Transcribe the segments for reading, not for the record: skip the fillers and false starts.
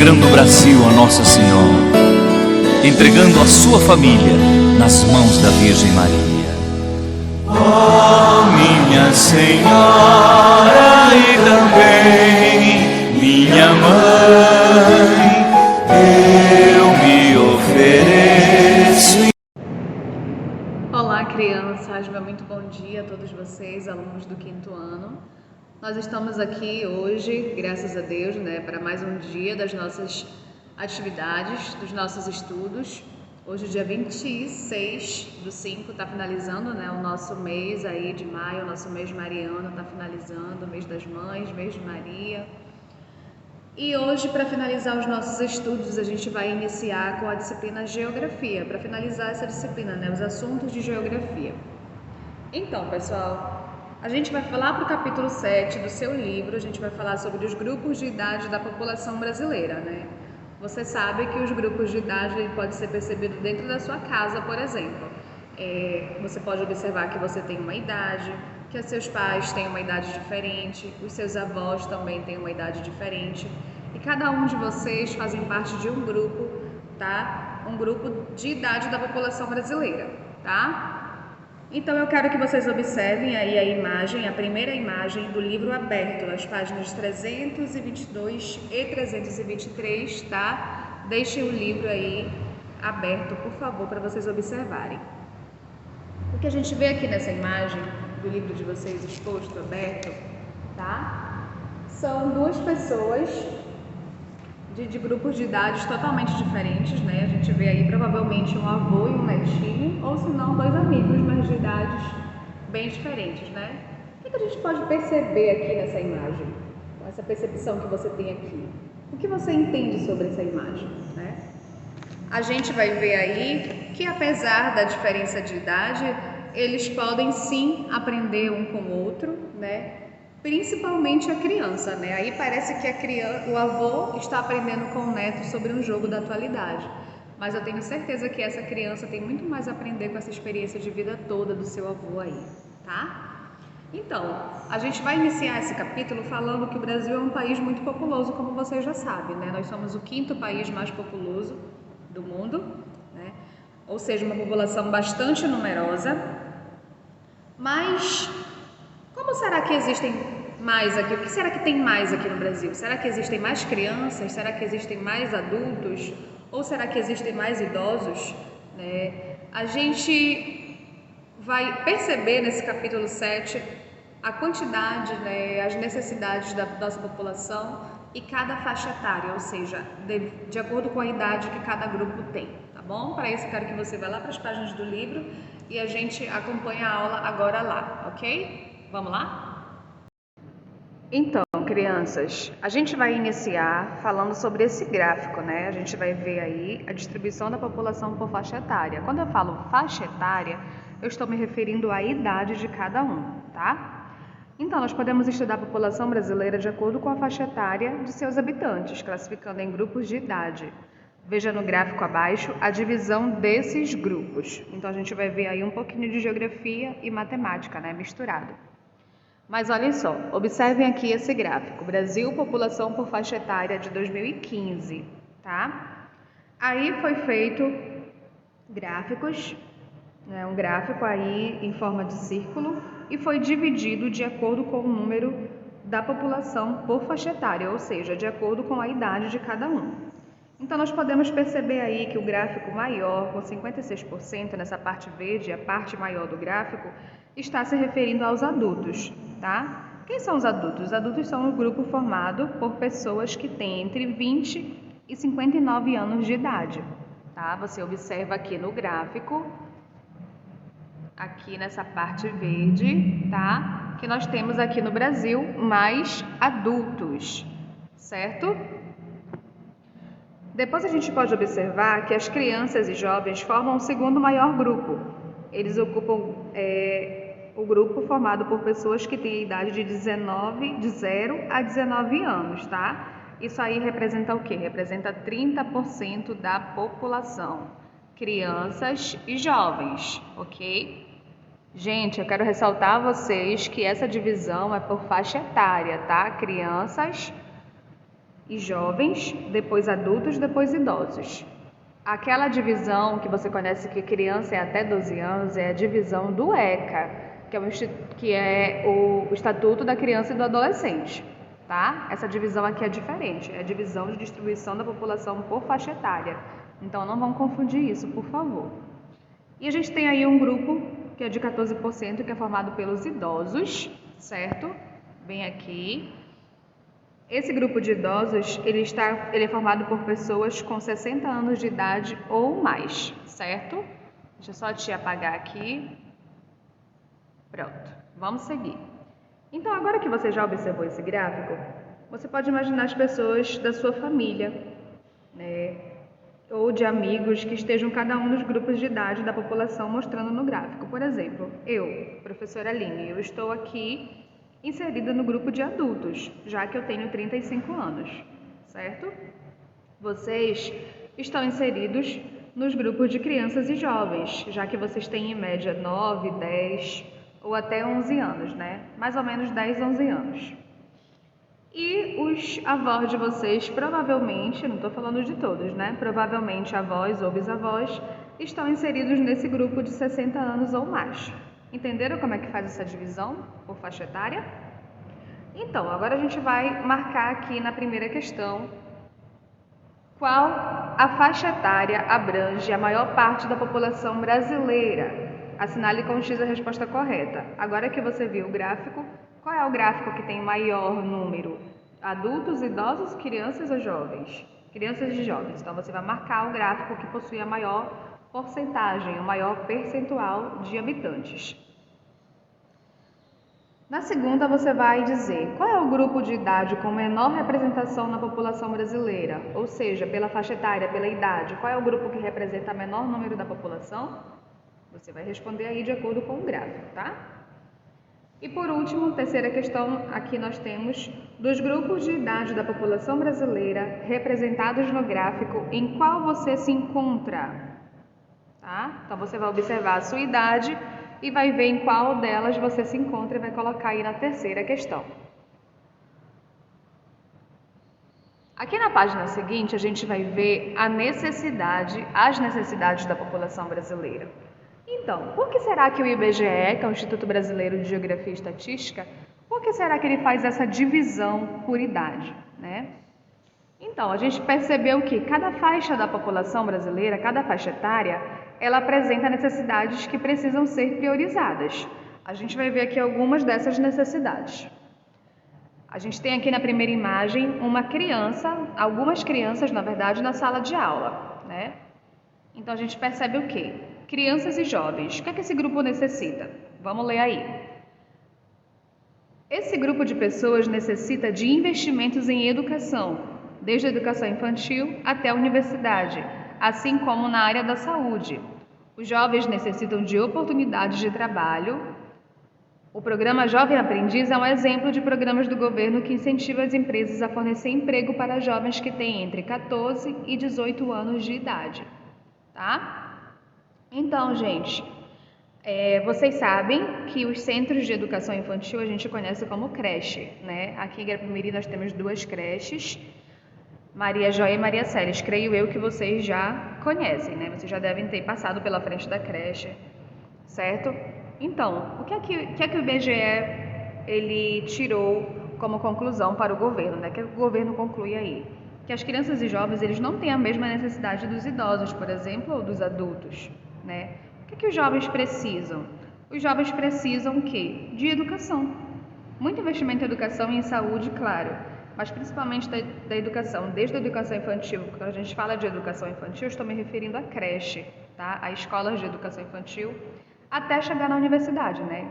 consagrando o Brasil a Nossa Senhora, entregando a sua família nas mãos da Virgem Maria. Oh, minha Senhora e também minha mãe, eu me ofereço. Olá, crianças, muito bom dia a todos vocês, alunos do 5º ano. Nós estamos aqui hoje, graças a Deus, para mais um dia das nossas atividades, dos nossos estudos. Hoje, dia 26/5, está finalizando, o nosso mês aí de maio, o nosso mês mariano está finalizando, mês das mães, mês de Maria. E hoje, para finalizar os nossos estudos, a gente vai iniciar com a disciplina Geografia, para finalizar essa disciplina, os assuntos de Geografia. Então, pessoal, a gente vai falar para o capítulo 7 do seu livro, a gente vai falar sobre os grupos de idade da população brasileira, Você sabe que os grupos de idade podem ser percebidos dentro da sua casa, por exemplo. Você pode observar que você tem uma idade, que os seus pais têm uma idade diferente, os seus avós também têm uma idade diferente. E cada um de vocês fazem parte de um grupo, tá? Um grupo de idade da população brasileira, tá? Então eu quero que vocês observem aí a imagem, a primeira imagem do livro aberto, as páginas 322 e 323, tá? Deixem o livro aí aberto, por favor, para vocês observarem. O que a gente vê aqui nessa imagem do livro de vocês exposto, aberto, tá? São duas pessoas de grupos de idades totalmente diferentes, A gente vê aí provavelmente um avô e um netinho, ou se não, dois amigos, mas de idades bem diferentes, O que a gente pode perceber aqui nessa imagem? Com essa percepção que você tem aqui. O que você entende sobre essa imagem, A gente vai ver aí que, apesar da diferença de idade, eles podem sim aprender um com o outro, Principalmente a criança, Aí parece que o avô está aprendendo com o neto sobre um jogo da atualidade. Mas eu tenho certeza que essa criança tem muito mais a aprender com essa experiência de vida toda do seu avô aí, tá? Então, a gente vai iniciar esse capítulo falando que o Brasil é um país muito populoso, como vocês já sabem, Nós somos o 5º país mais populoso do mundo, Ou seja, uma população bastante numerosa. Mas como será que existem mais aqui? O que será que tem mais aqui no Brasil? Será que existem mais crianças? Será que existem mais adultos? Ou será que existem mais idosos? A gente vai perceber nesse capítulo 7 a quantidade, as necessidades da nossa população e cada faixa etária, ou seja, de acordo com a idade que cada grupo tem, tá bom? Para isso, eu quero que você vá lá para as páginas do livro e a gente acompanha a aula agora lá, ok? Vamos lá? Então, crianças, a gente vai iniciar falando sobre esse gráfico, A gente vai ver aí a distribuição da população por faixa etária. Quando eu falo faixa etária, eu estou me referindo à idade de cada um, tá? Então, nós podemos estudar a população brasileira de acordo com a faixa etária de seus habitantes, classificando em grupos de idade. Veja no gráfico abaixo a divisão desses grupos. Então, a gente vai ver aí um pouquinho de geografia e matemática, misturado. Mas olhem só, observem aqui esse gráfico, Brasil, população por faixa etária de 2015, tá? Aí foi feito gráficos, um gráfico aí em forma de círculo e foi dividido de acordo com o número da população por faixa etária, ou seja, de acordo com a idade de cada um. Então, nós podemos perceber aí que o gráfico maior, com 56% nessa parte verde, a parte maior do gráfico, está se referindo aos adultos, tá? Quem são os adultos? Os adultos são um grupo formado por pessoas que têm entre 20 e 59 anos de idade, tá? Você observa aqui no gráfico, aqui nessa parte verde, tá? Que nós temos aqui no Brasil mais adultos, certo? Depois a gente pode observar que as crianças e jovens formam o segundo maior grupo. Eles ocupam o grupo formado por pessoas que têm a idade de 0 a 19 anos, tá? Isso aí representa o quê? Representa 30% da população, crianças e jovens, ok? Gente, eu quero ressaltar a vocês que essa divisão é por faixa etária, tá? Crianças e jovens, depois adultos, depois idosos. Aquela divisão que você conhece que criança é até 12 anos é a divisão do ECA, que é o Estatuto da Criança e do Adolescente, tá? Essa divisão aqui é diferente, é a divisão de distribuição da população por faixa etária. Então não vão confundir isso, por favor. E a gente tem aí um grupo que é de 14%, que é formado pelos idosos, certo? Bem aqui. Esse grupo de idosos, ele é formado por pessoas com 60 anos de idade ou mais, certo? Deixa eu só te apagar aqui. Pronto, vamos seguir. Então, agora que você já observou esse gráfico, você pode imaginar as pessoas da sua família, né? Ou de amigos que estejam cada um nos grupos de idade da população mostrando no gráfico. Por exemplo, eu, professora Aline, eu estou aqui inserida no grupo de adultos, já que eu tenho 35 anos, certo? Vocês estão inseridos nos grupos de crianças e jovens, já que vocês têm em média 9, 10 ou até 11 anos, né? Mais ou menos 10, 11 anos. E os avós de vocês, provavelmente, não estou falando de todos, né? Provavelmente avós ou bisavós estão inseridos nesse grupo de 60 anos ou mais. Entenderam como é que faz essa divisão por faixa etária? Então, agora a gente vai marcar aqui na primeira questão qual a faixa etária abrange a maior parte da população brasileira. Assinale com X a resposta correta. Agora que você viu o gráfico, qual é o gráfico que tem maior número? Adultos, idosos, crianças ou jovens? Crianças e jovens. Então, você vai marcar o gráfico que possui a maior porcentagem, o maior percentual de habitantes. Na segunda, você vai dizer qual é o grupo de idade com menor representação na população brasileira, ou seja, pela faixa etária, pela idade, qual é o grupo que representa o menor número da população? Você vai responder aí de acordo com o gráfico, tá? E por último, terceira questão, aqui nós temos dos grupos de idade da população brasileira representados no gráfico, em qual você se encontra, tá? Então você vai observar a sua idade e vai ver em qual delas você se encontra e vai colocar aí na terceira questão. Aqui na página seguinte, a gente vai ver as necessidades da população brasileira. Então, por que será que o IBGE, que é o Instituto Brasileiro de Geografia e Estatística, por que será que ele faz essa divisão por idade, né? Então, a gente percebeu que cada faixa da população brasileira, cada faixa etária, ela apresenta necessidades que precisam ser priorizadas. A gente vai ver aqui algumas dessas necessidades. A gente tem aqui na primeira imagem uma criança, algumas crianças, na verdade, na sala de aula, né? Então, a gente percebe o quê? Crianças e jovens. O que é que esse grupo necessita? Vamos ler aí. Esse grupo de pessoas necessita de investimentos em educação, desde a educação infantil até a universidade, assim como na área da saúde. Os jovens necessitam de oportunidades de trabalho. O programa Jovem Aprendiz é um exemplo de programas do governo que incentiva as empresas a fornecer emprego para jovens que têm entre 14 e 18 anos de idade, tá? Então, gente, vocês sabem que os centros de educação infantil a gente conhece como creche, né? Aqui em Guarapimirim nós temos 2 creches, Maria Joia e Maria Ceres. Creio eu que vocês já conhecem, né? Vocês já devem ter passado pela frente da creche, certo? Então, o que é que o IBGE ele tirou como conclusão para o governo, né? O que o governo conclui aí? Que as crianças e jovens eles não têm a mesma necessidade dos idosos, por exemplo, ou dos adultos, né? O que os jovens precisam? Os jovens precisam o quê? De educação. Muito investimento em educação e em saúde, claro, mas principalmente da educação, desde a educação infantil. Quando a gente fala de educação infantil, eu estou me referindo à creche, tá? A escolas de educação infantil, até chegar na universidade, né?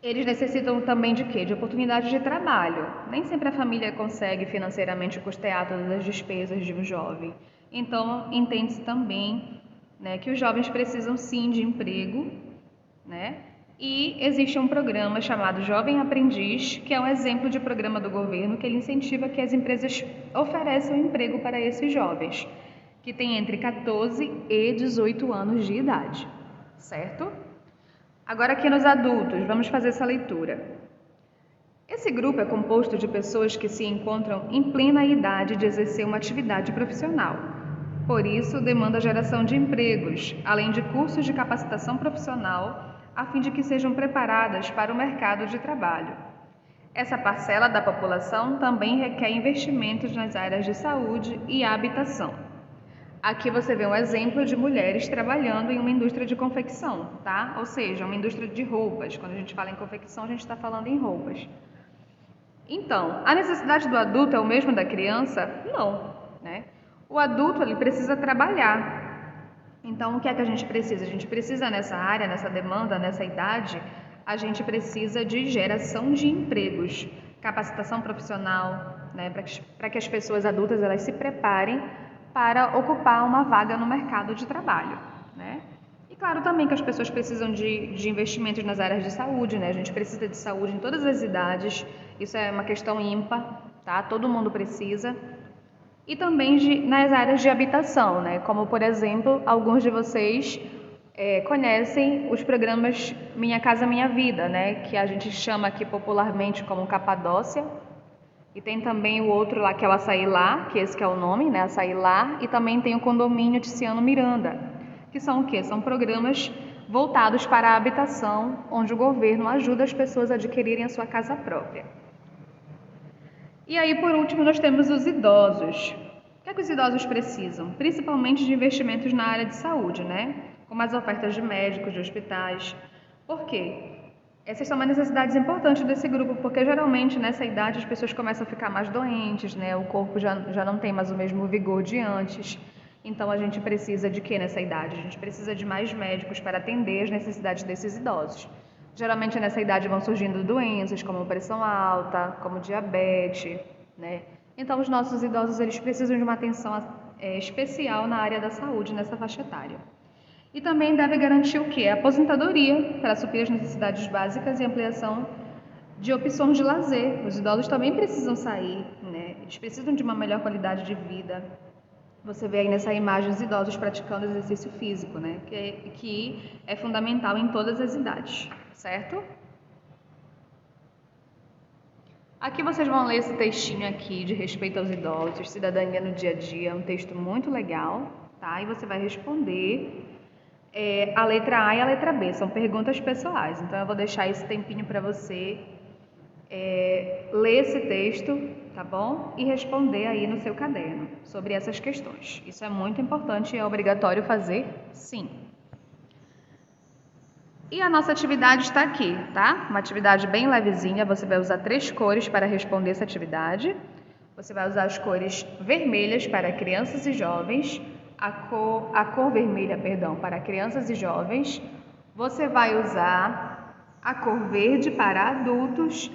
Eles necessitam também de quê? De oportunidades de trabalho. Nem sempre a família consegue financeiramente custear todas as despesas de um jovem. Então, entende-se também, né, que os jovens precisam sim de emprego, né? E existe um programa chamado Jovem Aprendiz, que é um exemplo de programa do governo que ele incentiva que as empresas ofereçam emprego para esses jovens, que têm entre 14 e 18 anos de idade, certo? Agora aqui nos adultos, vamos fazer essa leitura. Esse grupo é composto de pessoas que se encontram em plena idade de exercer uma atividade profissional. Por isso, demanda a geração de empregos, além de cursos de capacitação profissional, a fim de que sejam preparadas para o mercado de trabalho. Essa parcela da população também requer investimentos nas áreas de saúde e habitação. Aqui você vê um exemplo de mulheres trabalhando em uma indústria de confecção, tá? Ou seja, uma indústria de roupas. Quando a gente fala em confecção, a gente está falando em roupas. Então, a necessidade do adulto é o mesmo da criança? Não, né? O adulto, ele precisa trabalhar. Então, o que é que a gente precisa? A gente precisa nessa área, nessa demanda, nessa idade, a gente precisa de geração de empregos, capacitação profissional, né? Para que as pessoas adultas elas se preparem para ocupar uma vaga no mercado de trabalho, né? E claro também que as pessoas precisam de investimentos nas áreas de saúde, né? A gente precisa de saúde em todas as idades, isso é uma questão ímpar, tá? Todo mundo precisa. E também nas áreas de habitação, né? Como, por exemplo, alguns de vocês conhecem os programas Minha Casa Minha Vida, né? Que a gente chama aqui popularmente como Capadócia. E tem também o outro lá, que é o Açaí Lar, que esse que é o nome, né? Açaí Lar. E também tem o Condomínio Tiziano Miranda, que são o quê? São programas voltados para a habitação, onde o governo ajuda as pessoas a adquirirem a sua casa própria. E aí, por último, nós temos os idosos. O que é que os idosos precisam? Principalmente de investimentos na área de saúde, né? Como as ofertas de médicos, de hospitais. Por quê? Essas são uma necessidades importantes desse grupo, porque geralmente nessa idade as pessoas começam a ficar mais doentes, né? O corpo já não tem mais o mesmo vigor de antes. Então a gente precisa de quê nessa idade? A gente precisa de mais médicos para atender as necessidades desses idosos. Geralmente nessa idade vão surgindo doenças como pressão alta, como diabetes, né? Então os nossos idosos eles precisam de uma atenção especial na área da saúde nessa faixa etária. E também deve garantir o quê? A aposentadoria para suprir as necessidades básicas e ampliação de opções de lazer. Os idosos também precisam sair, né? Eles precisam de uma melhor qualidade de vida. Você vê aí nessa imagem os idosos praticando exercício físico, né? Que é fundamental em todas as idades, certo? Aqui vocês vão ler esse textinho aqui de respeito aos idosos, cidadania no dia a dia, é um texto muito legal, tá? E você vai responder a letra A e a letra B, são perguntas pessoais. Então eu vou deixar esse tempinho para você ler esse texto, tá bom? E responder aí no seu caderno sobre essas questões. Isso é muito importante e é obrigatório fazer, sim. E a nossa atividade está aqui, tá? Uma atividade bem levezinha, você vai usar 3 cores para responder essa atividade. Você vai usar as cores vermelhas para crianças e jovens, a cor vermelha, perdão, para crianças e jovens. Você vai usar a cor verde para adultos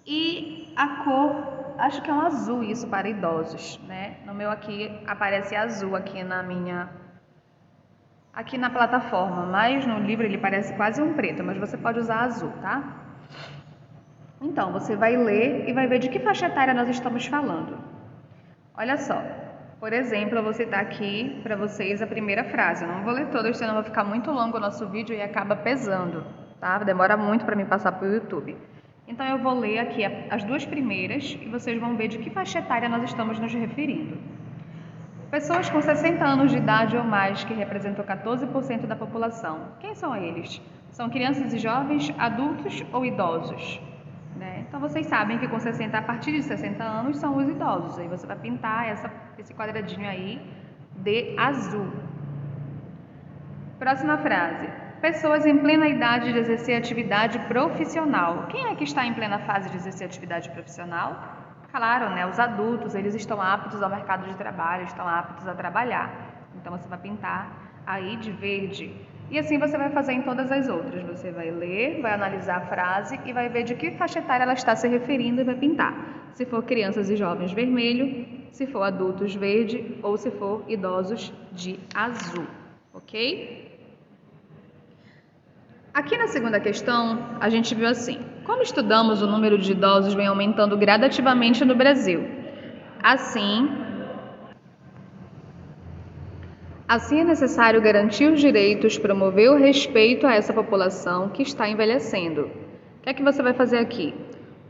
e a cor, acho que é um azul isso para idosos, né? No meu aqui aparece azul aqui na plataforma, mas no livro ele parece quase um preto, mas você pode usar azul, tá? Então, você vai ler e vai ver de que faixa etária nós estamos falando. Olha só, por exemplo, eu vou citar aqui para vocês a primeira frase. Eu não vou ler todas, senão vai ficar muito longo o nosso vídeo e acaba pesando, tá? Demora muito para mim passar para o YouTube. Então, eu vou ler aqui as 2 primeiras e vocês vão ver de que faixa etária nós estamos nos referindo. Pessoas com 60 anos de idade ou mais, que representam 14% da população. Quem são eles? São crianças e jovens, adultos ou idosos? Né? Então, vocês sabem que a partir de 60 anos são os idosos. Aí você vai pintar esse quadradinho aí de azul. Próxima frase. Pessoas em plena idade de exercer atividade profissional. Quem é que está em plena fase de exercer atividade profissional? Claro, né? Os adultos, eles estão aptos ao mercado de trabalho, estão aptos a trabalhar. Então, você vai pintar aí de verde. E assim você vai fazer em todas as outras. Você vai ler, vai analisar a frase e vai ver de que faixa etária ela está se referindo e vai pintar. Se for crianças e jovens, vermelho. Se for adultos, verde. Ou se for idosos, de azul. Ok? Aqui na segunda questão, a gente viu assim: como estudamos, o número de idosos vem aumentando gradativamente no Brasil. Assim é necessário garantir os direitos, promover o respeito a essa população que está envelhecendo. O que é que você vai fazer aqui?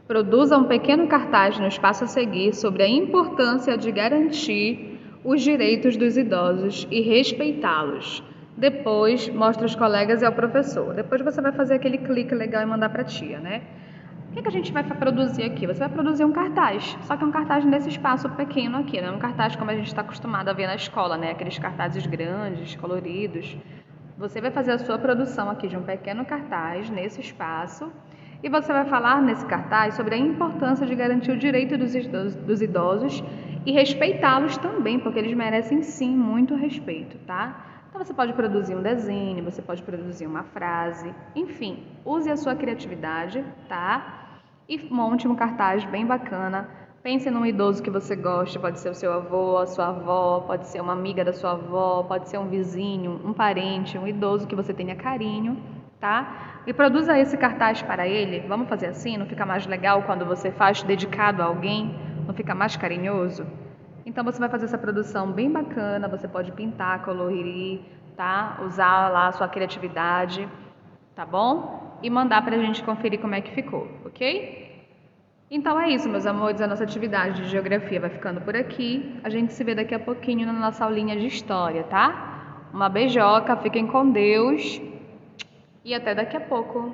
Produza um pequeno cartaz no espaço a seguir sobre a importância de garantir os direitos dos idosos e respeitá-los. Depois, mostre aos colegas e ao professor. Depois você vai fazer aquele clique legal e mandar para a tia, né? O que a gente vai produzir aqui? Você vai produzir um cartaz, só que é um cartaz nesse espaço pequeno aqui, não é um cartaz como a gente está acostumado a ver na escola, né? Aqueles cartazes grandes, coloridos. Você vai fazer a sua produção aqui de um pequeno cartaz nesse espaço e você vai falar nesse cartaz sobre a importância de garantir o direito dos idosos e respeitá-los também, porque eles merecem sim muito respeito, tá? Então você pode produzir um desenho, você pode produzir uma frase, enfim, use a sua criatividade, tá? E monte um cartaz bem bacana. Pense num idoso que você gosta, pode ser o seu avô, a sua avó, pode ser uma amiga da sua avó, pode ser um vizinho, um parente, um idoso que você tenha carinho, tá? E produza esse cartaz para ele. Vamos fazer assim? Não fica mais legal quando você faz dedicado a alguém? Não fica mais carinhoso? Então você vai fazer essa produção bem bacana, você pode pintar, colorir, tá? Usar lá a sua criatividade, tá bom? E mandar pra gente conferir como é que ficou, ok? Então é isso, meus amores, a nossa atividade de geografia vai ficando por aqui. A gente se vê daqui a pouquinho na nossa aulinha de história, tá? Uma beijoca, fiquem com Deus e até daqui a pouco.